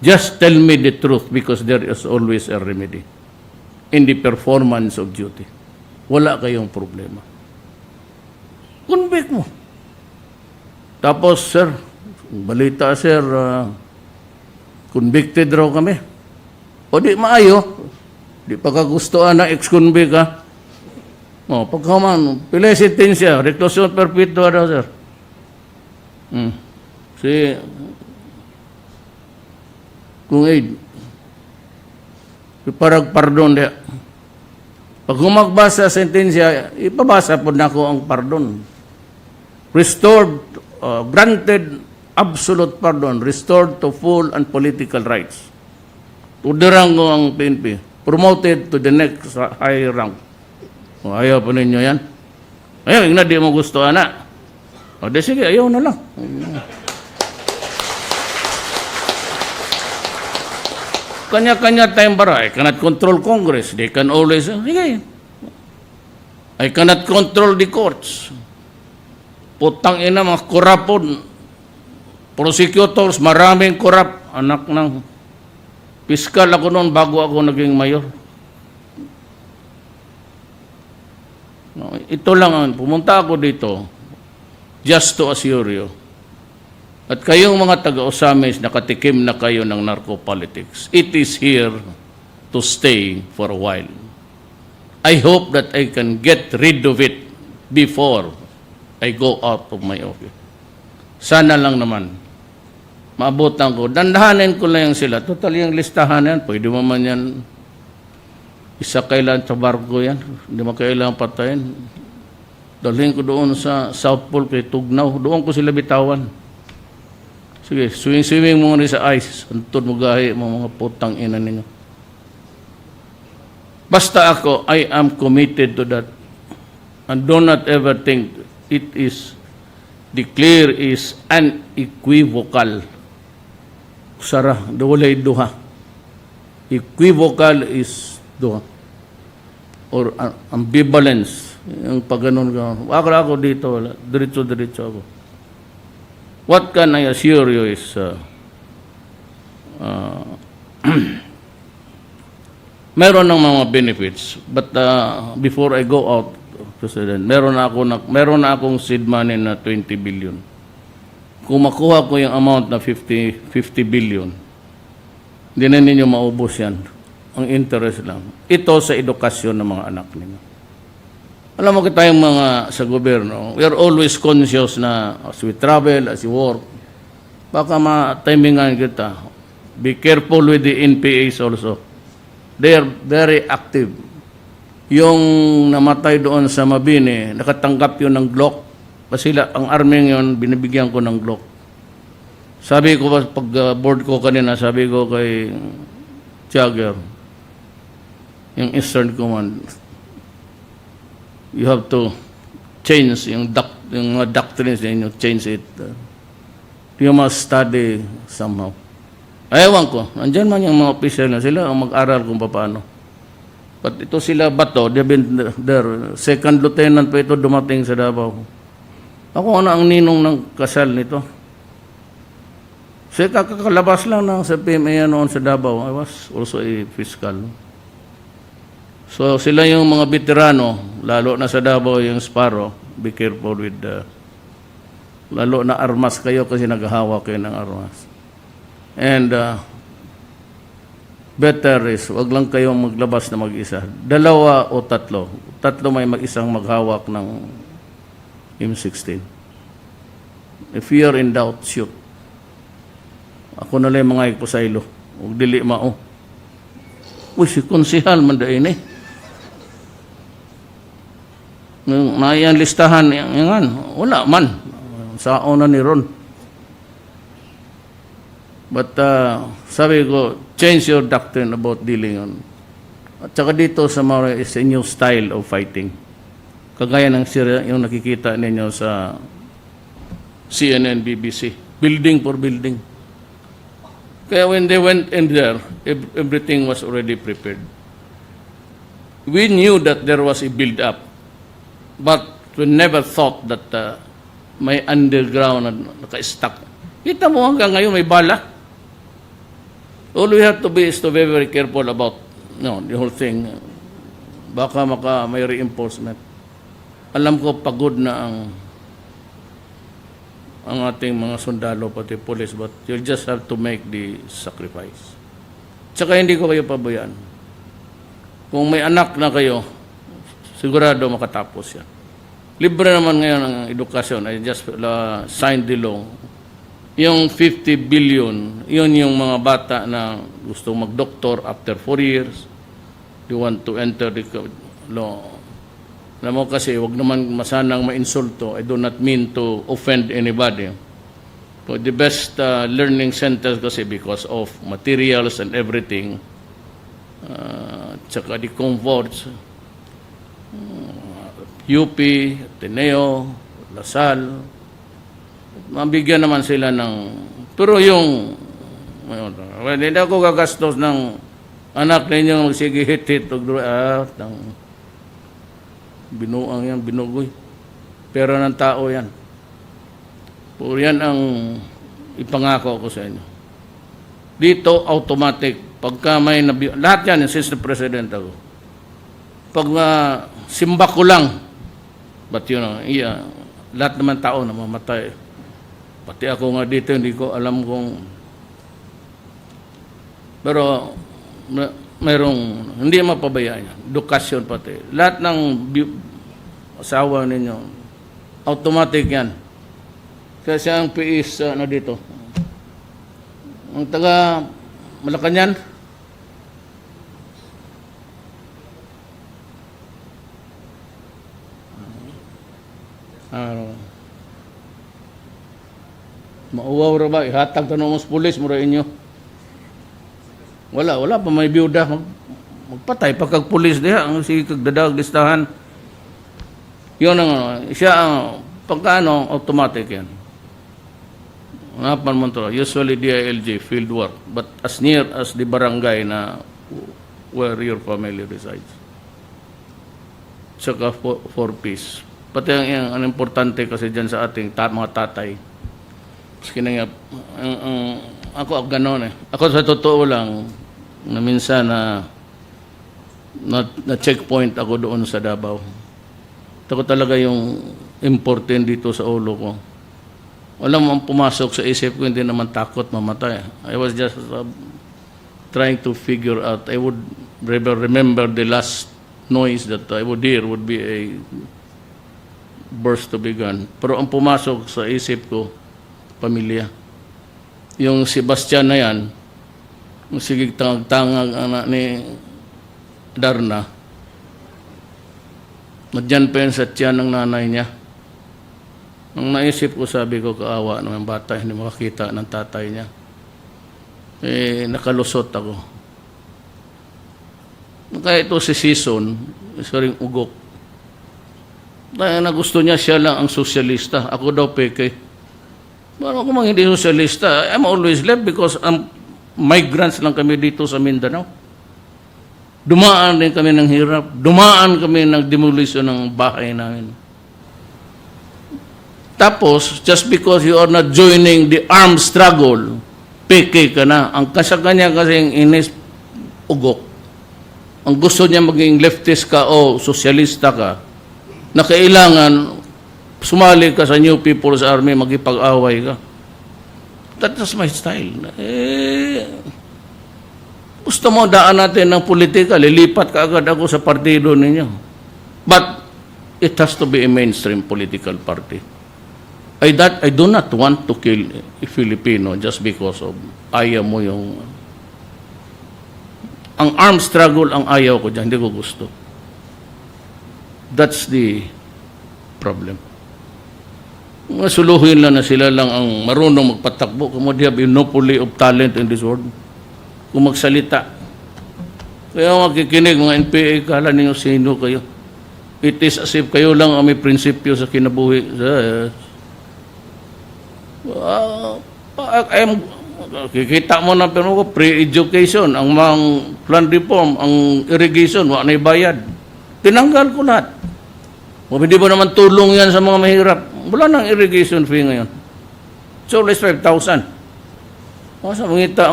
Just tell me the truth because there is always a remedy in the performance of duty. Wala kayong problema. Convict mo. Tapos, sir, balita, sir, convicted raw kami. O di maayo. Di pagkagustuhan na ex-convict, ha? O, pagkaman, pila sentensya, reclusion perpetua daw, sir. Si kung parang pardon dia. Pag humagbasa sentensya, ipabasa po na ko ang pardon. Restored, granted absolute pardon, restored to full and political rights. Tudirang ko ang PNP, promoted to the next high rank. O, ayaw po ninyo yan? Ayaw, na di mo gusto, anak. O, di sige, ayaw na lang. Kanya-kanya time bara. I cannot control Congress. They can always, sige. I cannot control the courts. Putang ina, mga korapon. Prosecutors, maraming korap. Anak ng piskal ako noon bago ako naging mayor. No, ito lang, pumunta ako dito just to assure you. At kayong mga taga-Osamis, nakatikim na kayo ng narco-politics. It is here to stay for a while. I hope that I can get rid of it before I go out of my office. Sana lang naman. Maabutan ko. Dandahanin ko lang sila. Total yung listahan yan. Pwede mo man yan. Isa kailan sa barko yan. Hindi mo kailangan patayin. Dalhin ko doon sa South Pole kay Tugnaw. Doon ko sila bitawan. Sige, swimming mo rin sa ice. Antod mo gahi mo mga putang ina ninyo. Basta ako, I am committed to that. And do not ever think it is, the clear is unequivocal. Sarah, walay duha. Equivocal is duha. Or ambivalence. Yung pag ganun ka. Ako dito, diretso-diretso ako. What can I assure you is meron ng mga benefits, but before I go out, President, meron na akong seed money na 20 billion. Kung makuha ko yung amount na 50 billion, hindi na ninyo maubos yan. Ang interest lang. Ito sa edukasyon ng mga anak ninyo. Alam mo tayong mga sa gobyerno, we are always conscious na as we travel, as we work, baka ma-timingan kita. Be careful with the NPAs also. They are very active. Yung namatay doon sa Mabini, nakatanggap yun ng Glock. Kasi ang army yun, binibigyan ko ng Glock. Sabi ko, pag board ko kanina, sabi ko kay Jagger, yung Eastern Command, you have to change yung mga doctrines ninyo, change it. You must study somehow. Ayawan ko, nandyan man yung mga official na sila ang mag-aral kung paano. But ito sila Bato, they've been there. Second lieutenant pa ito dumating sa Davao. Ako ang ninong ng kasal nito. Kasi kakalabas lang ng sa PMA noon sa Davao. I was also a fiscal. So sila yung mga veterano, lalo na sa Davao yung Sparrow, be careful with lalo na armas kayo kasi naghahawak kayo ng armas. And better is, wag lang kayong maglabas na mag-isa. 2 o 3. 3 may mag-isang maghawak ng M16. If you are in doubt, shoot. Ako na lang mga ikusaylo. Huwag dili mao. Uy, si konsihal man dahin eh. Naiyan listahan yan, wala man. Sa una ni Ron. But sabi ko, change your doctrine about dealing on. At saka dito sa mga is a new style of fighting. Kagaya ng yung nakikita ninyo sa CNN, BBC. Building for building. Kaya when they went in there, everything was already prepared. We knew that there was a build-up. But we never thought that may underground na naka-stuck. Kita mo hanggang ngayon may bala. All we have to be is to be very careful about the whole thing. Baka may reinforcement. Alam ko pagod na ang ating mga sundalo pati police, but you'll just have to make the sacrifice. Tsaka hindi ko kayo pabayaan. Kung may anak na kayo, sigurado makatapos yan. Libre naman ngayon ang edukasyon. I just signed the law. Yung 50 billion, yun yung mga bata na gusto mag-doktor after 4 years. They want to enter the law. Alam mo kasi, wag naman masanang ma-insulto. I do not mean to offend anybody. But the best learning centers kasi because of materials and everything, tsaka the comforts, UP, Ateneo, Lasal, mabigyan naman sila ng... Pero yung... Well, hindi ako gagastos ng anak ninyo magsige hit-hit ng binuang yan, binugoy. Pero ng tao yan. Puro yan ang ipangako ko sa inyo. Dito, automatic. Pagka may lahat yan, since the president ako. Pag simba ko lang, but lahat naman tao na mamatay. Pati ako nga dito, hindi ko alam kung... Pero, mayroong... Hindi mapabayaan yan. Edukasyon pati. Lahat ng asawa ninyo, automatic yan. Kasi ang PIS, dito. Ang taga Malacanang, mauwaw ra ba? Ihatag tanong mas pulis, mura inyo. Wala pa may biyuda. Magpatay pagkag pulis diha. Ang sige kagdadag listahan. Yun ang, siya ang, pagkano, automatic yan. Unapan mo to, usually DILG, field work. But as near as the barangay na where your family resides. Saka for peace. Pati ang importante kasi dyan sa ating mga tatay. Kinangap, ako gano'n eh. Ako sa totoo lang, na minsan na checkpoint ako doon sa Davao. Ito talaga yung important dito sa ulo ko. Wala mo ang pumasok sa isip ko, hindi naman takot mamatay. I was just trying to figure out. I would remember the last noise that I would hear would be a burst to be gun. Pero ang pumasok sa isip ko, pamilya. Yung Sebastian na yan, yung sigig tangag-tangag anak ni Darna, madyan pa yan sa tiyan ng nanay niya. Nung naisip ko, sabi ko, kaawa ng bata, hindi makakita ng tatay niya. Nakalusot ako. Kaya ito si Season, isa ring ugok. Dahil na gusto niya, siya lang ang sosyalista. Ako daw peke. Paano kung hindi sosyalista? I'm always left because migrants lang kami dito sa Mindanao. Dumaan din kami ng hirap. Dumaan kami ng demolition ng bahay namin. Tapos, just because you are not joining the armed struggle, peke ka na. Ang kasaganya kasing inis, ugok. Ang gusto niya maging leftist ka o sosyalista ka, na kailangan sumali ka sa New People's Army, magipag-away ka. That's my style. Gusto mo daan natin ng politika, lilipat ka agad ako sa partido ninyo. But it has to be a mainstream political party. I do not want to kill a Filipino just because of ayaw mo yung... Ang armed struggle, ang ayaw ko dyan, hindi ko gusto. That's the problem. Masuluhin lang na sila lang ang marunong magpatakbo. Kung they have a monopoly of talent in this world. Kung magsalita. Kaya makikinig, mga NPA, kala ninyo sino kayo. It is as if kayo lang ang may prinsipyo sa kinabuhi. Kikita mo na pero pre-education, ang mga plan reform, ang irrigation, wala na ibayad. Tinanggal ko lahat. O hindi ba naman tulong yan sa mga mahirap? Wala nang irrigation fee ngayon. So, less 5,000. Sa mangita ang